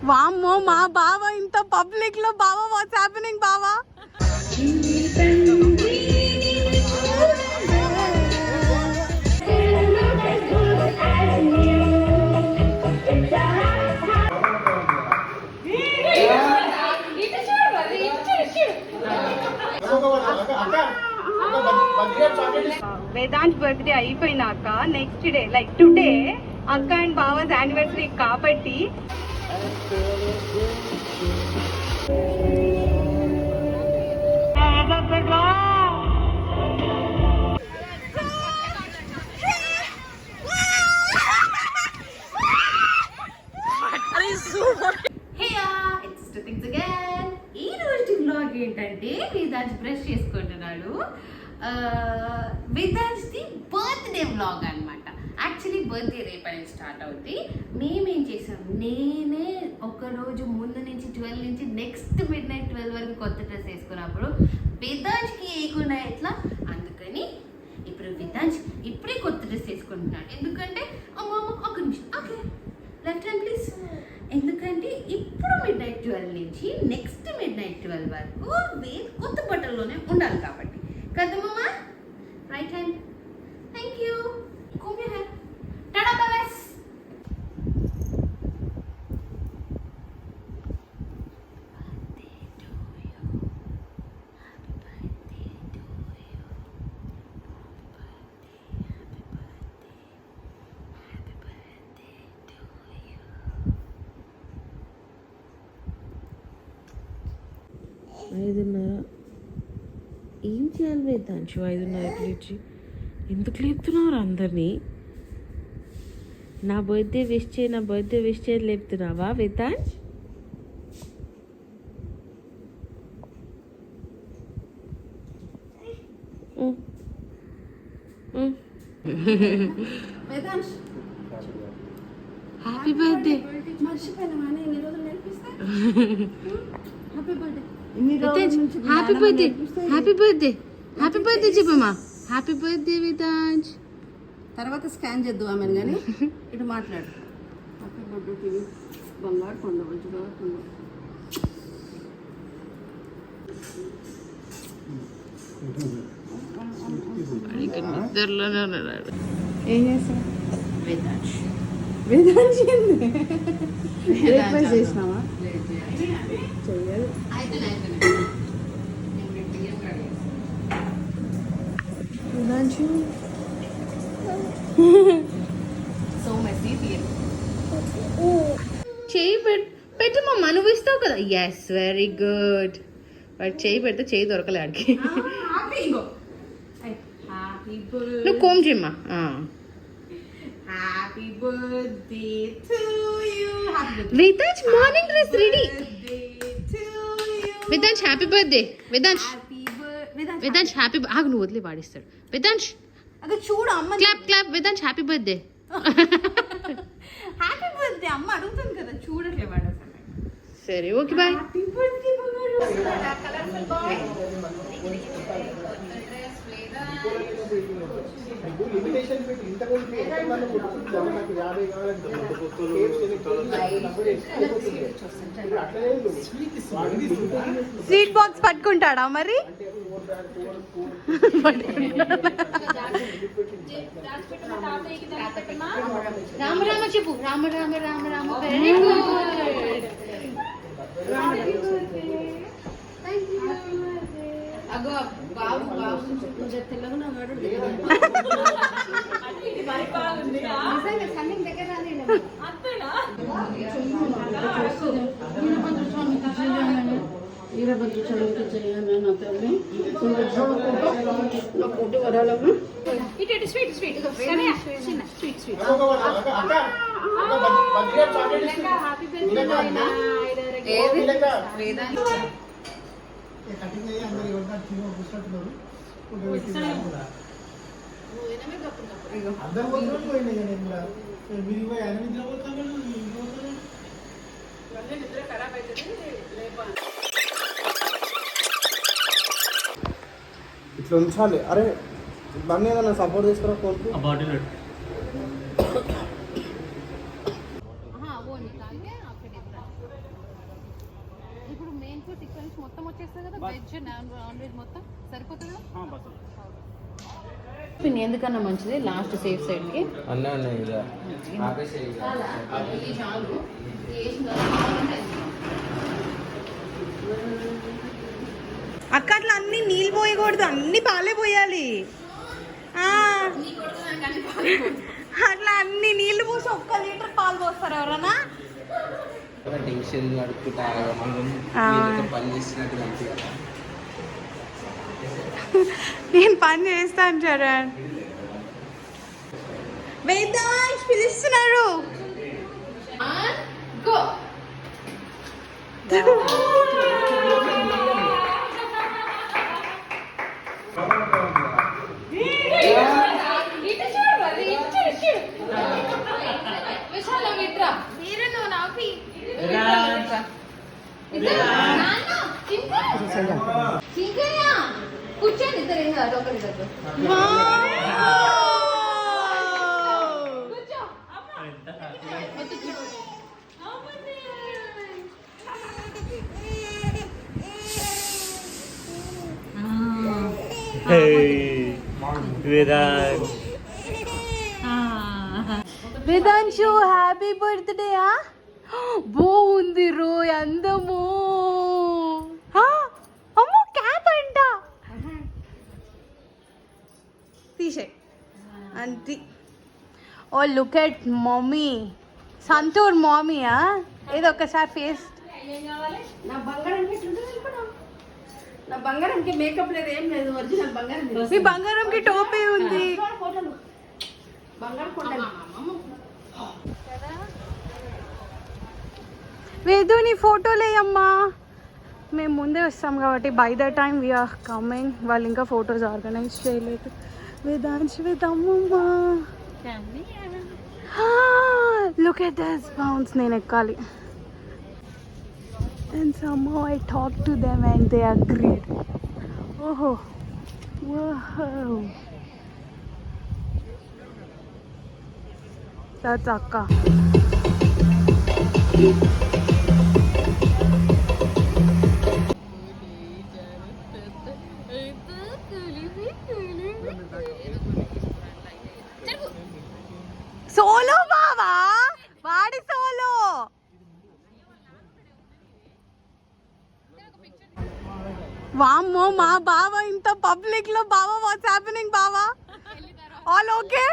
వామ్మో మా బావ ఇంత పబ్లిక్ లో బావ వాట్స్ హ్యాపెనింగ్ బావా వేదాంత్ బర్త్డే అయిపోయినాక నెక్స్ట్ డే లైక్ టుడే అక్క అండ్ బావాస్ యానివర్సరీ కాబట్టి ఏంటంటే వేదాంత్ బ్రష్ చేసుకుంటున్నాడు. వేదాంత్ది బర్త్డే వ్లాగ్ అనమాట. యాక్చువల్లీ బర్త్డే రేపటి స్టార్ట్ అవుతుంది. మేమేం చేసాం, నేనే ఒకరోజు ముందు నుంచి 12 నుంచి నెక్స్ట్ మిడ్ నైట్ 12 వరకు కొత్త డ్రెస్ వేసుకున్నప్పుడు వేదాంత్కి వేయకుండా ఎట్లా, అందుకని ఇప్పుడు వేదాంత్ ఇప్పుడే కొత్త డ్రెస్ వేసుకుంటున్నాడు. ఎందుకంటే అమ్మ ఒక నిమిషం ఓకే లెఫ్ట్ హ్యాండ్ ప్లీజ్. ఎందుకంటే ఇప్పుడు మిడ్ నైట్ 12 నుంచి నెక్స్ట్ మిడ్ నైట్ 12 వరకు కొత్త బట్టల్లోనే ఉండాలి కాబట్టి కదమ్మా. Right hand thank you. Come your hand Tata boys. ఏం చేయాలి వేదాంశు 5:30 లేచి? ఎందుకు లేపుతున్నారు అందరినీ? నా బర్త్డే విష్ చేయి లేపుతున్నావా Vedansh? Happy birthday. Happy birthday చెప్పమ్మా. Happy birthday Vedansh. తర్వాత స్కాన్ చేద్దాం ఆమెను కానీ ఇటు మాట్లాడు. హ్యాపీ బర్త్డే బంగారు కొండ మంచిగా నిద్రలోనే ఉన్నాడు. ఏం చేస్తావు వేదాంశ్? వేదాంశ్ చేసినావా? చెయ్యాలి. వేదాంశు చేయి పెట్టమ్మా, నువ్వు ఇస్తావు కదా. Yes very good. వాడు చేయి పెడితే చేయి దొరకలే ఆడికి. నువ్వు కోమ్ చేయమ్మా. Happy birthday to you. Vedansh morning dress ready. Vedansh happy birthday. Vedansh happy. ఆగు నువ్వు వదిలే పాడిస్తాడు. వేదాంశ్ అదే చూడు అమ్మ. Clap. Vedansh happy birthday. Happy birthday అమ్మ అడుగుతుంది కదా, చూడట్లే వాడు. సరే okay bye. Happy birthday colourful boy. Sweet box పట్టుకుంటాడా మరి? రామ రామ చెప్పు. రామ రామ రామ రామ. Very good. అగో బాబు తెల్లగా వీరభద్ర చదువుకి చేయాలి నా తల్లి. నా పోటీ వరాలమ్మా. ఇట్లా ఉంచాలి. అరే దాన్ని ఏదైనా సపోర్ట్ చేసుకురా ఫోన్కి. సీఫుడ్ ఇక్కడ నుంచి మొత్తం వచ్చేస్తుంది కదా, వెజ్ నాన్ వెజ్ మొత్తం సరిపోతుంది కదా. పిన్ ఎందుకన్నా మంచిది లాస్ట్ సేఫ్ సైడ్కి అన్నీ ఉన్నాయి ఇక అక్క అట్లా అన్ని నీళ్ళు పోయకూడదు, అన్ని పాలే పోయాలి. అట్లా అన్ని నీళ్లు పోసి 1 లీటర్ పాలు పోస్తారు ఎవరన్నా? టెన్షన్ నడుపుకుంటా పని చేస్తున్నట్టు అనిపిస్తుంది. నేను పని చేస్తాను చరణ్. వేదాంశ్ పిలుస్తున్నారు. కూర్చోండి ఇద్దరు ఏం కాదు ఒకరిద్దరు వేదాంశు హ్యాపీ బర్త్డే. బాగుంది రోయ్ అందము. అమ్మో క్యాప్ అంట తీసే అంతే. ఓ లుక్ ఎట్ మమ్మీ, సంతూర్ మమ్మీయా? ఏదో ఒకసారి ఫేస్. నా బంగారంకి మేకప్ లేదు, ఏం లేదు, ఒరిజినల్ బంగారం. మీ బంగారంకి టోపీ ఉంది. బంగారం కొండ వేదు నీ ఫోటోలే అమ్మా. మేము ముందే వస్తాం కాబట్టి by the time we are coming. వాళ్ళు ఇంకా ఫొటోస్ ఆర్గనైజ్ చేయలేదు. వేదాంశ్ విత్ అమ్మమ్మ. Look at this bounce. నేను ఎక్కాలి. And somehow I talked to them and they agreed. Oh, wow. That's Akka. Solo బావా, వాడి సోలో. వామ్మో మా బావ ఇంత పబ్లిక్ లో. బావా వాట్స్ హ్యాపెనింగ్ బావా? All okay?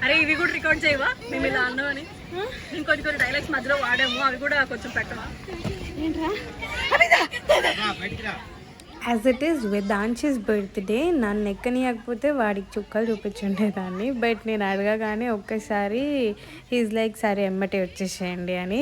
అరే ఇవి కూడా రికార్డ్ చేయవా? మేము ఇలా అన్నాం అని ఇంకొంచెం కొన్ని డైలాగ్స్ మధ్యలో వాడాము, అవి కూడా కొంచెం పెట్టవా? As it is Vedansh's birthday. నన్ను ఎక్కనియకపోతే వాడికి చుక్కలు చూపించుండేదాన్ని. బట్ నేను అడగగానే ఒక్కసారి హీస్ లైక్ సరే ఎమ్మటే వచ్చేసేయండి అని.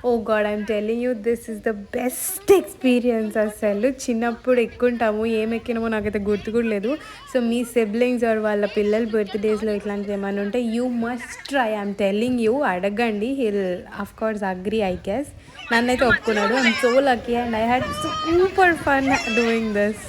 Oh god, I'm telling you this is the best experience. అసలు చిన్నప్పుడు ఎక్కుంటాము, ఏం ఎక్కినామో నాకైతే గుర్తు కూడా లేదు. సో మీ సిబ్లింగ్స్ ఆర్ వాళ్ళ పిల్లల బర్త్డేస్లో ఇట్లాంటివి ఏమైనా ఉంటే you must try. I'm telling you, అడగండి. He'll of course agree I guess. నన్నైతే ఒప్పుకున్నాడు. I'm so lucky and I had super fun doing this.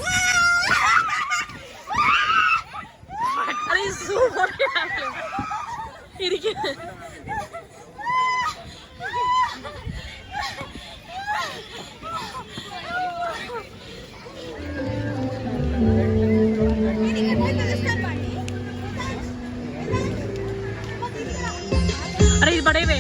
అరే ఇది పడేవే.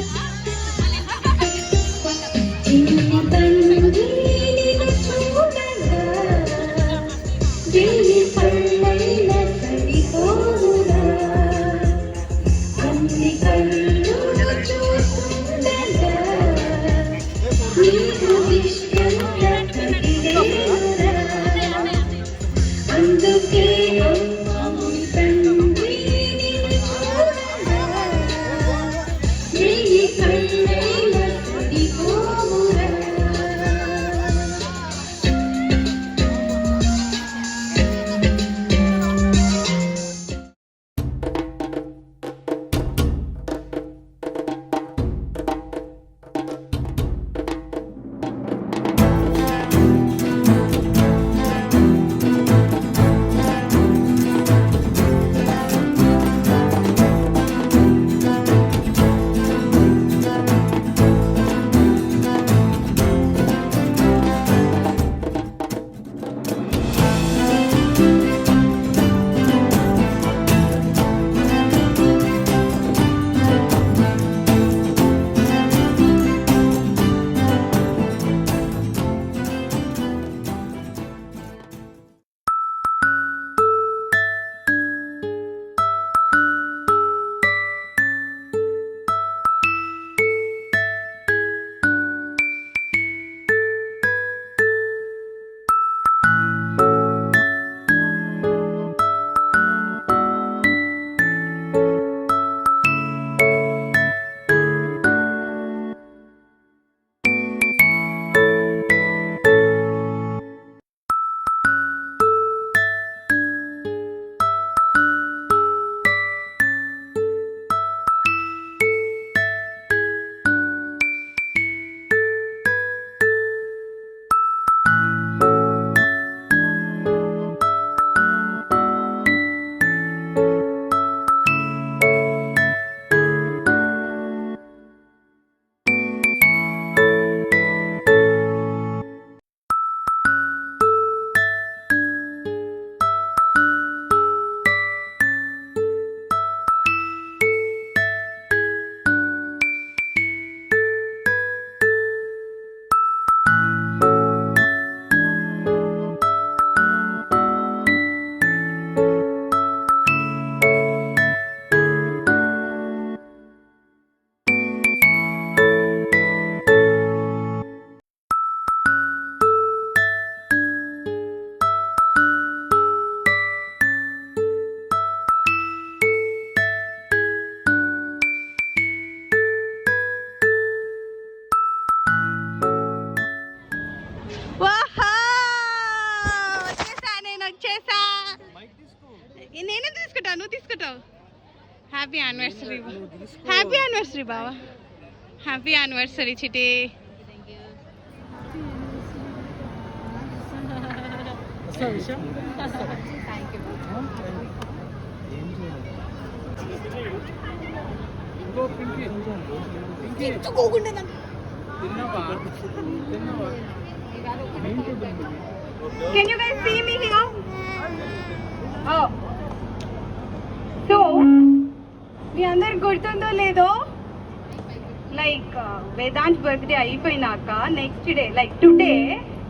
కళ్ళు నేనే తీసుకుంటావు, నువ్వు తీసుకుంటావు. హ్యాపీ యానివర్సరీ, హ్యాపీ యానివర్సరీ బావా, happy anniversary Chiti. Can you guys see me here? Oh. So, మీ అందరికి గుర్తుందో లేదో, లైక్ వేదాంత్ బర్త్డే అయిపోయినాక నెక్స్ట్ డే లైక్ టుడే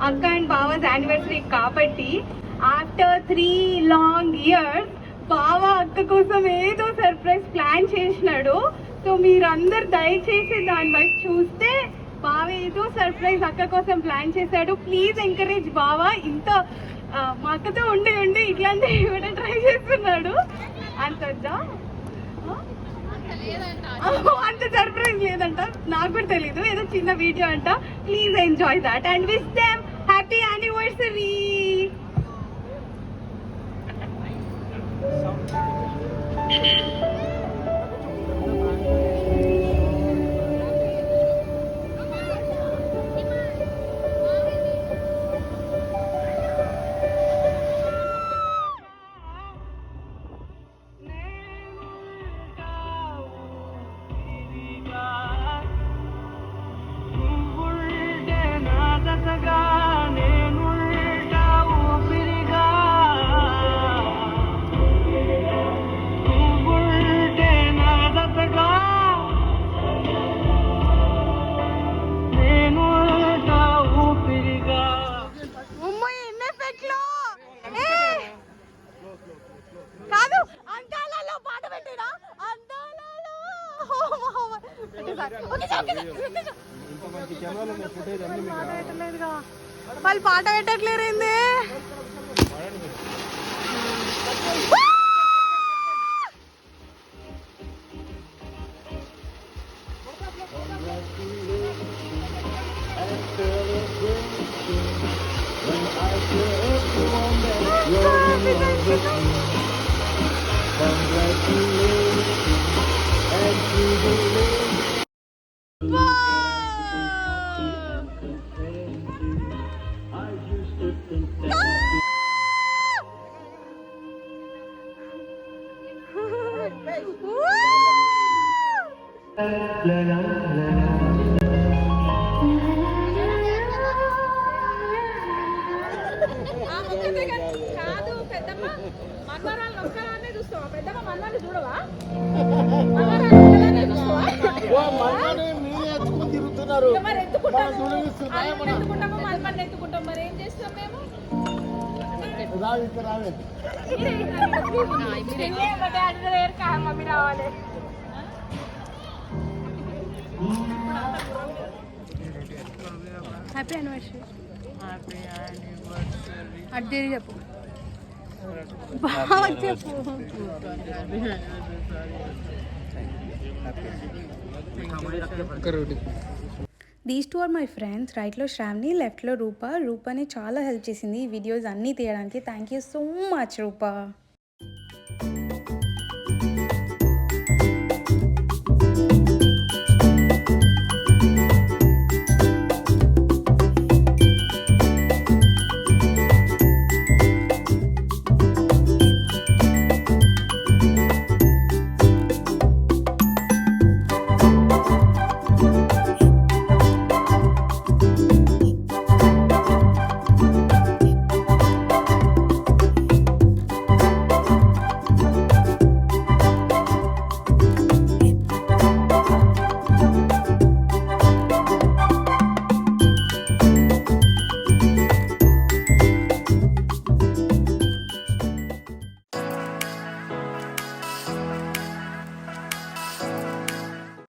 అక్క అండ్ బావాస్ యానివర్సరీ కాబట్టి ఆఫ్టర్ 3 long years బావ అక్క కోసం ఏదో సర్ప్రైజ్ ప్లాన్ చేసినాడు. సో మీరందరు దయచేసి దాని వైపు చూస్తే బావ ఏదో సర్ప్రైజ్ అక్క కోసం ప్లాన్ చేశాడు. ప్లీజ్ ఎంకరేజ్ బావ. ఇంత మా అక్కతో ఉండి ఉండి ఇట్లాంటి ఇవ్వడం ట్రై చేస్తున్నాడు. అంత సర్ప్రైజ్ లేదంట, నాకు కూడా తెలీదు, ఏదో చిన్న వీడియో అంట. Please enjoy that and wish them happy anniversary. కాదు అందాలలో పాట పెట్టినా, అందాలలో వాళ్ళు పాట పెట్టట్లేరేంది. కాదు పెద్దమ్మ, మన్నారాలు ఒక్కరానే చూస్తావా? పెద్దమ్మ మన్నాన్ని చూడవా? మరి ఎత్తుకుంటాము, మన్మన్ని ఎత్తుకుంటాం. మరి ఏం చేస్తాం మేము? మమ్మీ రావాలి. Happy anniversary. అడ్డే చెప్పు బాగా చెప్పు. These two are my friends. రైట్లో శ్రావణి, లెఫ్ట్లో రూపా. రూపాని చాలా హెల్ప్ చేసింది ఈ వీడియోస్ అన్నీ తీయడానికి. Thank you so much Roopa.